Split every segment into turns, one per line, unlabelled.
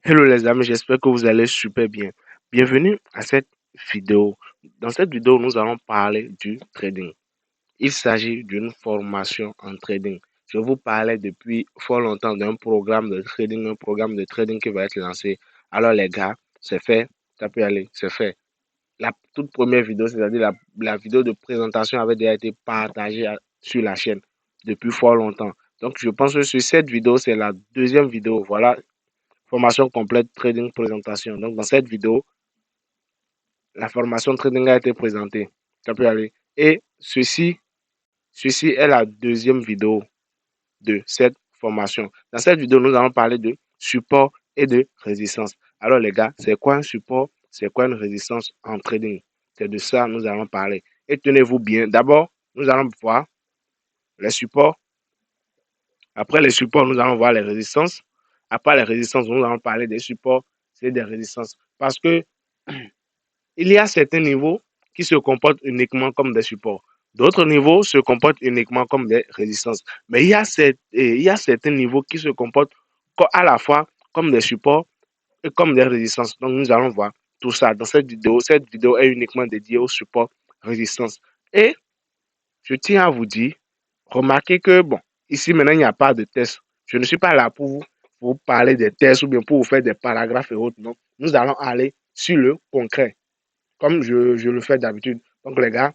Hello les amis, j'espère que vous allez super bien. Bienvenue à cette vidéo. Dans cette vidéo, nous allons parler du trading. Il s'agit d'une formation en trading. Je vous parlais depuis fort longtemps d'un programme de trading, un programme de trading qui va être lancé. Alors les gars, c'est fait, ça peut y aller, c'est fait. La toute première vidéo, c'est-à-dire la vidéo de présentation avait déjà été partagée sur la chaîne depuis fort longtemps. Donc je pense que sur cette vidéo, c'est la deuxième vidéo. Voilà, formation complète trading présentation. Donc, dans cette vidéo, la formation trading a été présentée. Ça peut aller. Et ceci est la deuxième vidéo de cette formation. Dans cette vidéo, nous allons parler de support et de résistance. Alors, les gars, c'est quoi un support? C'est quoi une résistance en trading? C'est de ça que nous allons parler. Et tenez-vous bien. D'abord, nous allons voir les supports. Après les supports, nous allons voir les résistances. Après les résistances, nous allons parler des supports, c'est des résistances. Parce que il y a certains niveaux qui se comportent uniquement comme des supports. D'autres niveaux se comportent uniquement comme des résistances. Mais il y a certains niveaux qui se comportent à la fois comme des supports et comme des résistances. Donc nous allons voir tout ça dans cette vidéo. Cette vidéo est uniquement dédiée aux supports résistance. Et je tiens à vous dire, remarquez que, bon, ici maintenant, il n'y a pas de test. Je ne suis pas là pour vous parler des tests ou bien pour vous faire des paragraphes et autres. Non, nous allons aller sur le concret comme je le fais d'habitude. Donc, les gars,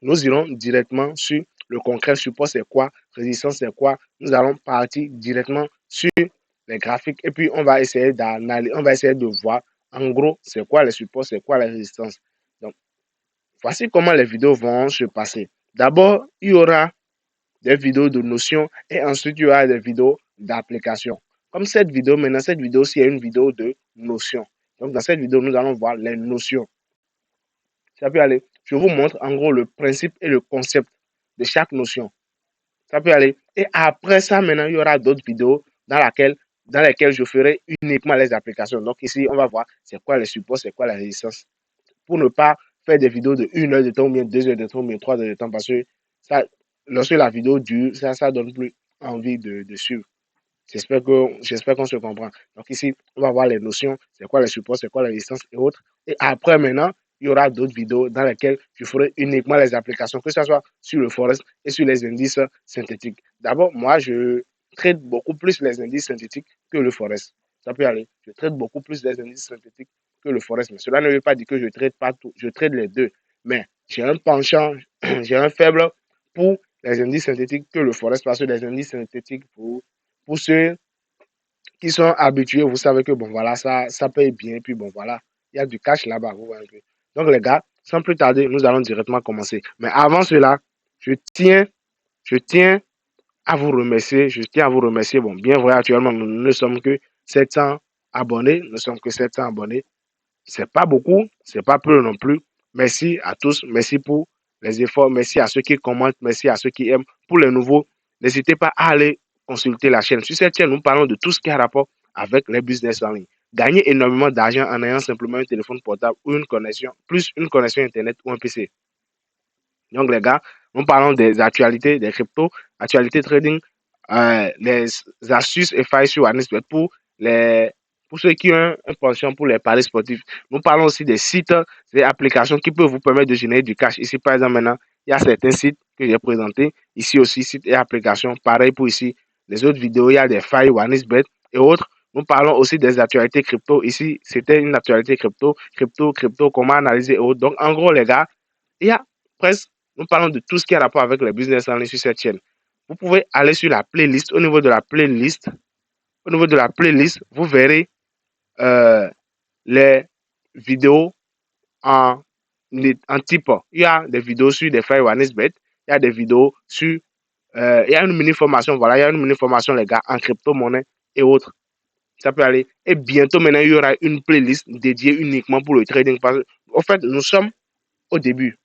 nous irons directement sur le concret. Support, c'est quoi? Résistance, c'est quoi? Nous allons partir directement sur les graphiques et puis on va essayer d'analyser, on va essayer de voir en gros c'est quoi les supports, c'est quoi les résistances. Donc, voici comment les vidéos vont se passer. D'abord, il y aura des vidéos de notions et ensuite il y aura des vidéos d'application. Comme cette vidéo, maintenant, cette vidéo-ci est une vidéo de notions. Donc, dans cette vidéo, nous allons voir les notions. Ça peut aller. Je vous montre en gros le principe et le concept de chaque notion. Ça peut aller. Et après ça, maintenant, il y aura d'autres vidéos dans lesquelles je ferai uniquement les applications. Donc ici, on va voir c'est quoi les supports, c'est quoi la résistance. Pour ne pas faire des vidéos de 1 heure de temps, ou bien 2 heures de temps, ou bien 3 heures de temps, parce que ça, lorsque la vidéo dure, ça donne plus envie de suivre. J'espère qu'on se comprend. Donc ici, on va voir les notions, c'est quoi les supports, c'est quoi la résistance et autres. Et après, maintenant, il y aura d'autres vidéos dans lesquelles je ferai uniquement les applications, que ce soit sur le Forex et sur les indices synthétiques. D'abord, moi, je traite beaucoup plus les indices synthétiques que le Forex. Ça peut aller. Je traite beaucoup plus les indices synthétiques que le Forex. Mais cela ne veut pas dire que je traite pas tout. Je traite les deux. Mais j'ai un penchant, j'ai un faible pour les indices synthétiques que le Forex parce que les indices synthétiques, pour ceux qui sont habitués, vous savez que bon voilà, ça paye bien, puis bon voilà, il y a du cash là-bas, vous voyez un peu. Donc les gars, sans plus tarder, nous allons directement commencer. Mais avant cela, je tiens, je tiens je tiens à vous remercier. Bon, bien vrai, actuellement, nous ne sommes que 700 abonnés, nous sommes que 700 abonnés. C'est pas beaucoup, c'est pas peu non plus. Merci à tous, merci pour les efforts, merci à ceux qui commentent, merci à ceux qui aiment. Pour les nouveaux, n'hésitez pas à aller consulter la chaîne. Sur cette chaîne, nous parlons de tout ce qui a rapport avec les business en ligne. Gagner énormément d'argent en ayant simplement un téléphone portable ou une connexion, plus une connexion Internet ou un PC. Donc, les gars, nous parlons des actualités, des cryptos, actualités trading, les astuces et failles sur Anisbet pour ceux qui ont un penchant pour les paris sportifs. Nous parlons aussi des sites, des applications qui peuvent vous permettre de générer du cash. Ici, par exemple, maintenant, il y a certains sites que j'ai présentés. Ici aussi, sites et applications. Pareil pour ici. Les autres vidéos, il y a des failles, Anisbet et autres. Nous parlons aussi des actualités crypto. Ici, c'était une actualité crypto, comment analyser et autres. Donc, en gros, les gars, il y a presque nous parlons de tout ce qui a rapport avec les business en ligne sur cette chaîne. Vous pouvez aller sur la playlist. Au niveau de la playlist, vous verrez les vidéos en, en type. Il y a des vidéos sur des failles Wanisbet. Il y a des vidéos sur. Il y a une mini formation. Voilà, il y a une mini formation, les gars, en crypto-monnaie et autres. Ça peut aller. Et bientôt, maintenant, il y aura une playlist dédiée uniquement pour le trading. Parce en fait, nous sommes au début.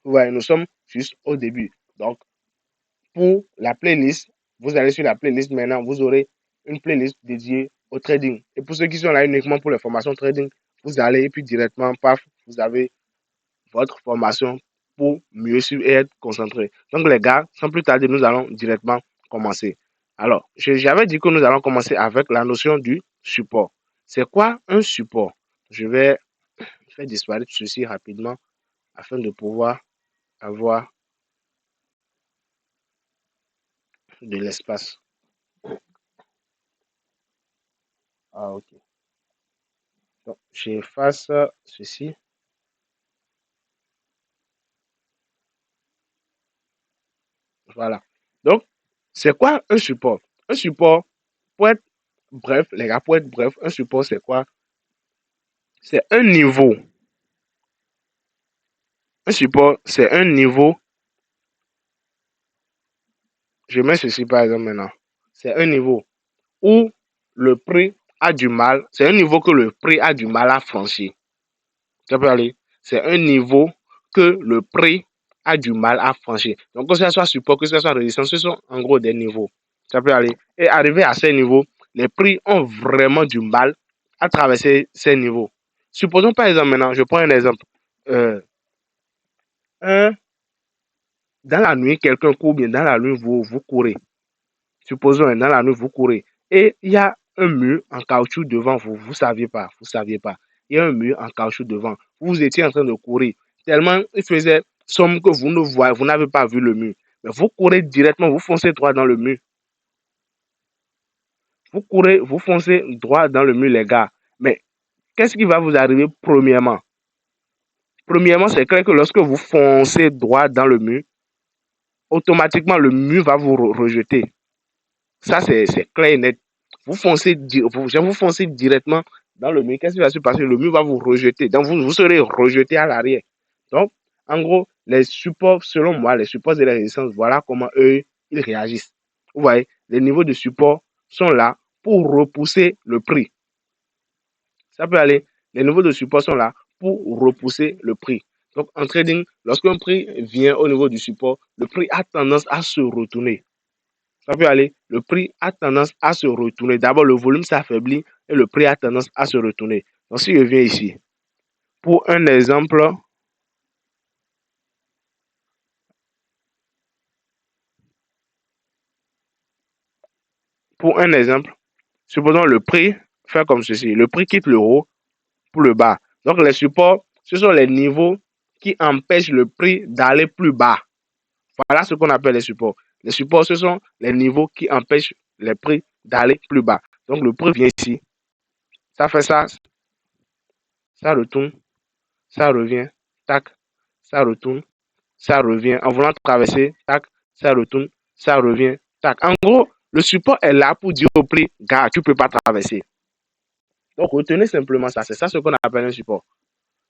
Ouais, nous sommes juste au début. Donc, pour la playlist, vous allez sur la playlist maintenant, vous aurez une playlist dédiée au trading. Et pour ceux qui sont là uniquement pour les formations trading, vous allez et puis directement, paf, vous avez votre formation pour mieux suivre et être concentré. Donc les gars, sans plus tarder, nous allons directement commencer. Alors, j'avais dit que nous allons commencer avec la notion du support. C'est quoi un support? Je vais faire disparaître ceci rapidement afin de pouvoir avoir de l'espace. Ah, ok. Donc, j'efface ceci. Voilà. Donc, c'est quoi un support? Un support, pour être bref, les gars, pour être bref, un support, c'est quoi? C'est un niveau. Un support, c'est un niveau. Je mets ceci par exemple maintenant. C'est un niveau où le prix a du mal. C'est un niveau que le prix a du mal à franchir. Ça peut aller. C'est un niveau que le prix a du mal à franchir. Donc, que ce soit support, que ce soit résistance, ce sont en gros des niveaux. Ça peut aller. Et arrivé à ces niveaux, les prix ont vraiment du mal à traverser ces niveaux. Supposons par exemple maintenant, je prends un exemple. Euh, un, dans la nuit, quelqu'un court bien, dans la nuit, vous courez. Supposons, dans la nuit, vous courez. Et il y a un mur en caoutchouc devant vous. Vous ne saviez pas. Vous saviez pas. Il y a un mur en caoutchouc devant. Vous étiez en train de courir. Tellement il faisait sombre que vous ne voyez, vous n'avez pas vu le mur. Mais vous courez directement, vous foncez droit dans le mur. Vous courez, vous foncez droit dans le mur, les gars. Mais qu'est-ce qui va vous arriver premièrement? Premièrement, c'est clair que lorsque vous foncez droit dans le mur, automatiquement le mur va vous rejeter. Ça, c'est clair et net. Vous foncez directement dans le mur. Qu'est-ce qui va se passer? Le mur va vous rejeter. Donc, vous serez rejeté à l'arrière. Donc, en gros, les supports, selon moi, les supports de la résistance, voilà comment eux, ils réagissent. Vous voyez, les niveaux de support sont là pour repousser le prix. Ça peut aller. Les niveaux de support sont là pour repousser le prix. Donc, en trading, lorsqu'un prix vient au niveau du support, le prix a tendance à se retourner. Ça peut aller. Le prix a tendance à se retourner. D'abord, le volume s'affaiblit et le prix a tendance à se retourner. Donc, si je viens ici, pour un exemple, supposons le prix fait comme ceci. Le prix quitte le haut pour le bas. Donc, les supports, ce sont les niveaux qui empêchent le prix d'aller plus bas. Voilà ce qu'on appelle les supports. Les supports, ce sont les niveaux qui empêchent les prix d'aller plus bas. Donc, le prix vient ici. Ça fait ça. Ça retourne. Ça revient. Tac. Ça retourne. Ça revient. En voulant traverser. Tac. Ça retourne. Ça revient. Tac. En gros, le support est là pour dire au prix, gars, tu ne peux pas traverser. Donc, retenez simplement ça. C'est ça ce qu'on appelle un support.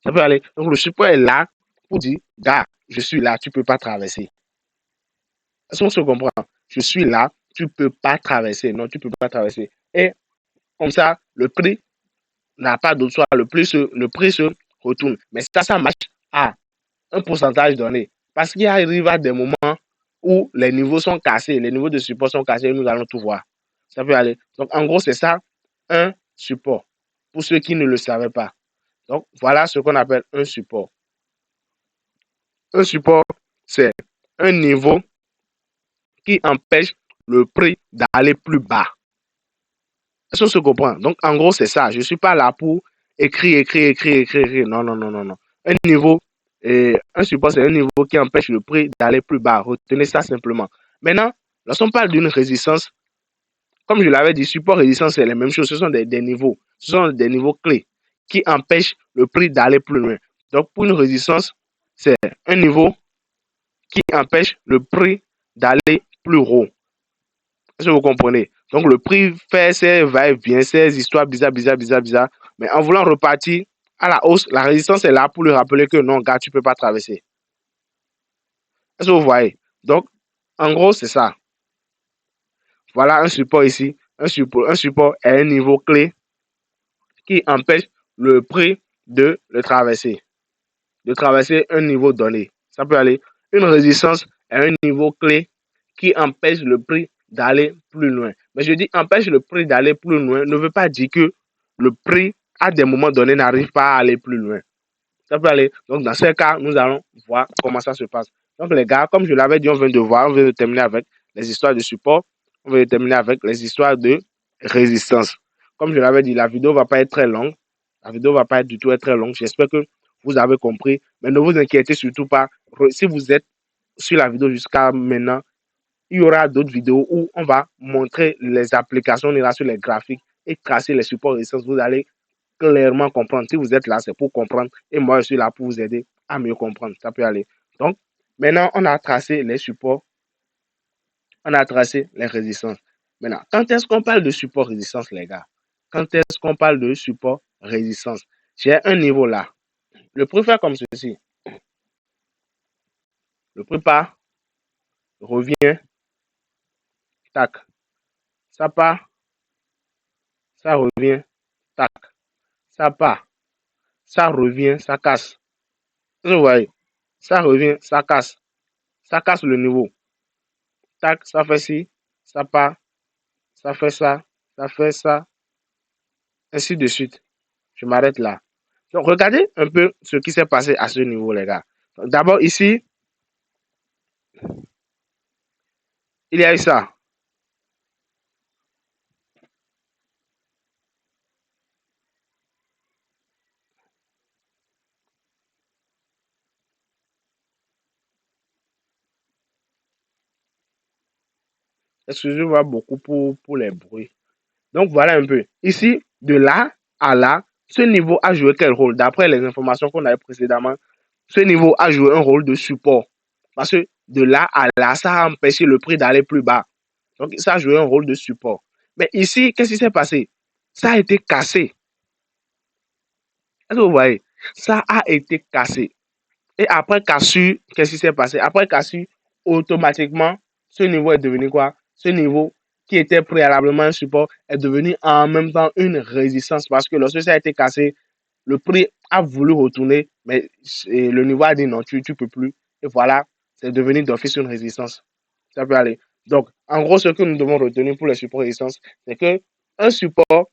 Ça peut aller. Donc, le support est là pour dire, gars, je suis là, tu ne peux pas traverser. Est-ce qu'on se comprend? Je suis là, tu ne peux pas traverser. Non, tu ne peux pas traverser. Et comme ça, le prix n'a pas d'autre choix. Le prix se retourne. Mais ça marche à un pourcentage donné. Parce qu'il arrive à des moments où les niveaux sont cassés, les niveaux de support sont cassés et nous allons tout voir. Ça peut aller. Donc, en gros, c'est ça, un support. Pour ceux qui ne le savaient pas. Donc, voilà ce qu'on appelle un support. Un support, c'est un niveau qui empêche le prix d'aller plus bas. Est-ce qu'on se comprend? Donc, en gros, c'est ça. Je ne suis pas là pour écrire. Non, non, non, non, non. Un niveau, un support, c'est un niveau qui empêche le prix d'aller plus bas. Retenez ça simplement. Maintenant, lorsqu'on parle d'une résistance, comme je l'avais dit, support, résistance, c'est les mêmes choses. Ce sont des niveaux. Ce sont des niveaux clés qui empêchent le prix d'aller plus loin. Donc, pour une résistance, c'est un niveau qui empêche le prix d'aller plus haut. Est-ce que vous comprenez? Donc, le prix fait ses va-et-vient, ses histoires bizarres. Mais en voulant repartir à la hausse, la résistance est là pour lui rappeler que non, gars, tu ne peux pas traverser. Est-ce que vous voyez? Donc, en gros, c'est ça. Voilà un support ici. Un support est un niveau clé qui empêche le prix de le traverser. De traverser un niveau donné. Ça peut aller. Une résistance est un niveau clé qui empêche le prix d'aller plus loin. Mais je dis empêche le prix d'aller plus loin ne veut pas dire que le prix, à des moments donnés, n'arrive pas à aller plus loin. Ça peut aller. Donc, dans ce cas, nous allons voir comment ça se passe. Donc, les gars, comme je l'avais dit, on vient de terminer avec les histoires de support. On vient de terminer avec les histoires de résistance. comme je l'avais dit, la vidéo va pas être très longue. La vidéo va pas du tout être très longue. J'espère que vous avez compris. Mais ne vous inquiétez surtout pas. Si vous êtes sur la vidéo jusqu'à maintenant, il y aura d'autres vidéos où on va montrer les applications, on ira sur les graphiques et tracer les supports résistance. Vous allez clairement comprendre. Si vous êtes là, c'est pour comprendre. Et moi, je suis là pour vous aider à mieux comprendre. Ça peut aller. Donc, maintenant, on a tracé les supports. On a tracé les résistances. Maintenant, quand est-ce qu'on parle de support résistance, les gars? Quand est-ce qu'on parle de support résistance? J'ai un niveau là. Le prix fait comme ceci. Le prix part, revient, tac. Ça part, ça revient, tac. Ça part, ça revient, ça casse. Vous voyez, ça revient, ça casse. Ça casse le niveau. Tac, ça fait ci, ça part, ça fait ça, ainsi de suite. Je m'arrête là. Donc, regardez un peu ce qui s'est passé à ce niveau, les gars. D'abord, ici, il y a eu ça. Excusez-moi beaucoup pour les bruits. Donc, voilà un peu. Ici, de là à là, ce niveau a joué quel rôle? D'après les informations qu'on avait précédemment, ce niveau a joué un rôle de support. Parce que de là à là, ça a empêché le prix d'aller plus bas. Donc, ça a joué un rôle de support. Mais ici, qu'est-ce qui s'est passé? Ça a été cassé. Est-ce que vous voyez? Ça a été cassé. Et après cassure, qu'est-ce qui s'est passé? Après cassure, automatiquement, ce niveau est devenu quoi? Ce niveau qui était préalablement un support est devenu en même temps une résistance parce que lorsque ça a été cassé, le prix a voulu retourner, mais le niveau a dit non, tu ne peux plus. Et voilà, c'est devenu d'office une résistance. Ça peut aller. Donc, en gros, ce que nous devons retenir pour les supports résistance, c'est que un support